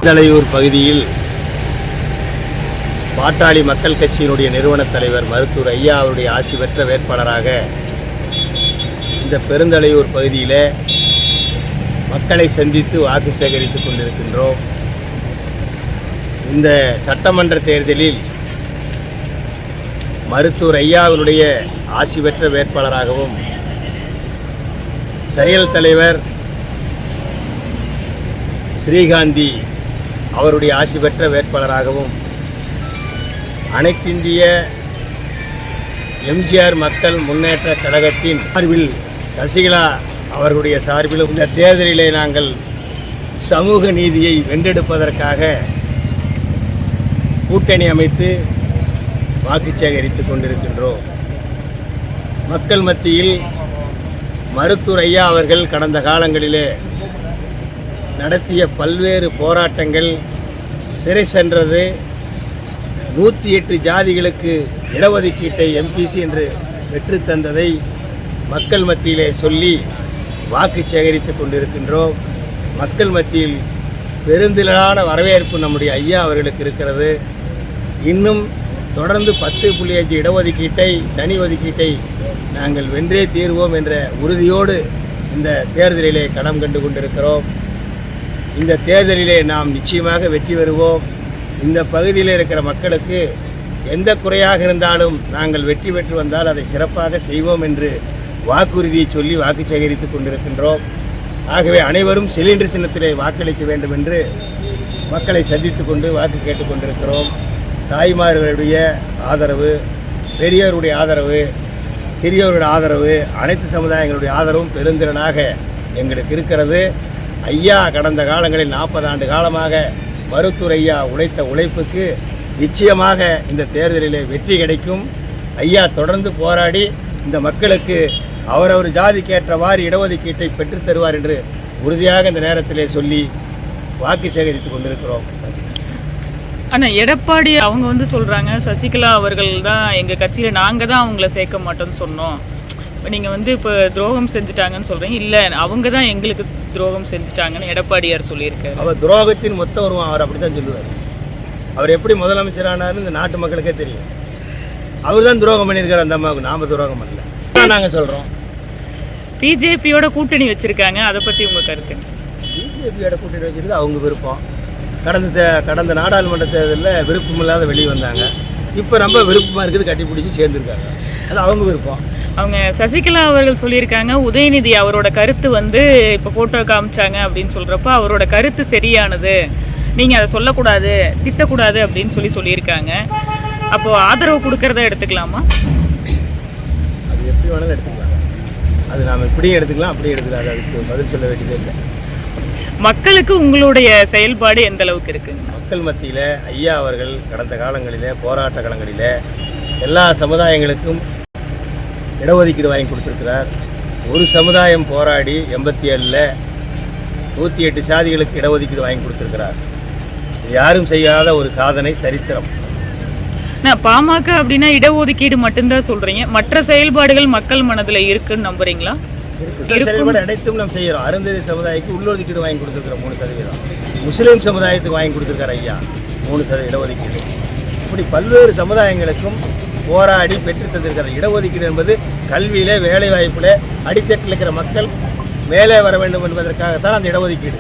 பெருந்தலையூர் பகுதியில் பாட்டாளி மக்கள் கட்சியினுடைய நிறுவன தலைவர் மருத்துவர் ஐயா அவருடைய ஆசி பெற்ற வேட்பாளராக இந்த பெருந்தலையூர் பகுதியில் மக்களை சந்தித்து வாக்கு சேகரித்துக் கொண்டிருக்கின்றோம். இந்த சட்டமன்ற தேர்தலில் மருத்துவர் ஐயாவினுடைய ஆசி பெற்ற வேட்பாளராகவும் செயல் தலைவர் ஸ்ரீகாந்தி அவருடைய ஆசி பெற்ற வேட்பாளராகவும் அனைத்திந்திய எம்ஜிஆர் மக்கள் முன்னேற்ற கழகத்தின் சார்பில் சசிகலா அவர்களுடைய சார்பிலும் இந்த தேர்தலிலே நாங்கள் சமூக நீதியை வென்றெடுப்பதற்காக கூட்டணி அமைத்து வாக்கு சேகரித்து கொண்டிருக்கின்றோம். மக்கள் மத்தியில் மருத்துவர் ஐயா அவர்கள் கடந்த காலங்களிலே நடத்திய பல்வேறு போராட்டங்கள், சிறை சென்றது, 108 ஜாதிகளுக்கு இடஒதுக்கீட்டை எம்பிசி என்று பெற்றுத்தந்ததை மக்கள் மத்தியிலே சொல்லி வாக்கு சேகரித்து கொண்டிருக்கின்றோம். மக்கள் மத்தியில் பெருந்திரளான வரவேற்பு நம்முடைய ஐயா அவர்களுக்கு இருக்கிறது. இன்னும் தொடர்ந்து 10.5 இடஒதுக்கீட்டை, தனி ஒதுக்கீட்டை நாங்கள் வென்றே தீர்வோம் என்ற உறுதியோடு இந்த தேர்தலிலே களம் கண்டு கொண்டிருக்கிறோம். இந்த தேர்தலிலே நாம் நிச்சயமாக வெற்றி பெறுவோம். இந்த பகுதியில் இருக்கிற மக்களுக்கு எந்த குறையாக இருந்தாலும் நாங்கள் வெற்றி பெற்று வந்தால் அதை சிறப்பாக செய்வோம் என்று வாக்குறுதியை சொல்லி வாக்கு சேகரித்து கொண்டிருக்கின்றோம். ஆகவே அனைவரும் சிலிண்டர் சின்னத்திலே வாக்களிக்க வேண்டும் என்று மக்களை சந்தித்து கொண்டு வாக்கு கேட்டுக்கொண்டிருக்கிறோம். தாய்மார்களுடைய ஆதரவு, பெரியவருடைய ஆதரவு, சிறியவருடைய ஆதரவு, அனைத்து சமுதாயங்களுடைய ஆதரவும் பெருந்திறனாக எங்களுக்கு இருக்கிறது. ஐயா கடந்த காலங்களில் 40 ஆண்டு காலமாக மருத்துவர் ஐயா உழைத்த உழைப்புக்கு நிச்சயமாக இந்த தேர்தலிலே வெற்றி கிடைக்கும். ஐயா தொடர்ந்து போராடி இந்த மக்களுக்கு அவரவர் ஜாதிக்கேற்றவாறு இடஒதுக்கீட்டை பெற்றுத் தருவார் என்று உறுதியாக இந்த நேரத்திலே சொல்லி வாக்கு சேகரித்து கொண்டிருக்கிறோம். ஆனால் எடப்பாடி அவங்க சொல்கிறாங்க, சசிகலா அவர்கள் தான் எங்கள் கட்சியில் நாங்கள் தான் அவங்கள சேர்க்க மாட்டோம்னு சொன்னோம். நீங்கள் இப்போ துரோகம் செஞ்சுட்டாங்கன்னு சொல்கிறீங்க. இல்லை, அவங்க தான் எங்களுக்கு துரோகம் செஞ்சுட்டாங்கன்னு எடப்பாடியார் சொல்லியிருக்காரு. அவர் துரோகத்தின் மொத்த உருவம், அவர் அப்படி தான் சொல்லுவார். அவர் எப்படி முதலமைச்சரானார்னு இந்த நாட்டு மக்களுக்கே தெரியும். அவர் தான் துரோகம் பண்ணியிருக்கார் அந்த அம்மாவுக்கு, நாம் துரோகம் பண்ணல. நாங்கள் சொல்கிறோம் பிஜேபியோட கூட்டணி வச்சுருக்காங்க, அதை பற்றி உங்கள் கருத்து? பிஜேபியோட கூட்டணி வச்சுருது அவங்க விருப்பம். கடந்த நாடாளுமன்ற தேர்தலில் விருப்பமில்லாத வெளியே வந்தாங்க. இப்போ ரொம்ப விருப்பமாக இருக்குது, கட்டி பிடிச்சி சேர்ந்துருக்காங்க. அது அவங்க விருப்பம். அவங்க சசிகலா அவர்கள் சொல்லியிருக்காங்க, உதயநிதி அவரோட கருத்து இப்போ ஃபோட்டோ காமிச்சாங்க அப்படின்னு சொல்கிறப்ப அவரோட கருத்து சரியானது, நீங்கள் அதை சொல்லக்கூடாது, திட்டக்கூடாது அப்படின்னு சொல்லியிருக்காங்க. அப்போது ஆதரவு கொடுக்கறத எடுத்துக்கலாமா? அது எப்படி வேணாலும் எடுத்துக்கலாம். அது நாம் இப்படியும் எடுத்துக்கலாம், அப்படியும் எடுத்துக்கலாம். அது அதுக்கு பதில் சொல்ல வேண்டியதே இல்லை. மக்களுக்கு உங்களுடைய செயல்பாடு எந்த அளவுக்கு இருக்குங்க? மக்கள் மத்தியில் ஐயா அவர்கள் கடந்த காலங்களில் போராட்ட காலங்களில் எல்லா சமுதாயங்களுக்கும் இடஒதுக்கீடு வாங்கி கொடுத்துருக்கிறார். ஒரு சமுதாயம் போராடி 87ல் 108 சாதிகளுக்கு இடஒதுக்கீடு வாங்கி கொடுத்துருக்கிறார். யாரும் செய்யாத ஒரு சாதனை, சரித்திரம். பாமக அப்படின்னா இடஒதுக்கீடு மட்டும்தான் சொல்கிறீங்க, மற்ற செயல்பாடுகள் மக்கள் மனதில் இருக்குன்னு நம்புறீங்களா? செயல்பாடு அனைத்தும் நாம் செய்கிறோம். அருந்ததி சமுதாயத்துக்கு உள்ளொதுக்கீடு வாங்கி கொடுத்துருக்கிறோம் 3%. முஸ்லீம் சமுதாயத்துக்கு வாங்கி கொடுத்துருக்கார் ஐயா 3% இடஒதுக்கீடு. இப்படி பல்வேறு சமுதாயங்களுக்கும் போராடி பெற்று தந்திருக்கிற இடஒதுக்கீடு என்பது கல்வியில், வேலைவாய்ப்பில், அடித்தட்டில் இருக்கிற மக்கள் மேலே வர வேண்டும் என்பதற்காகத்தான் அந்த இடஒதுக்கீடு.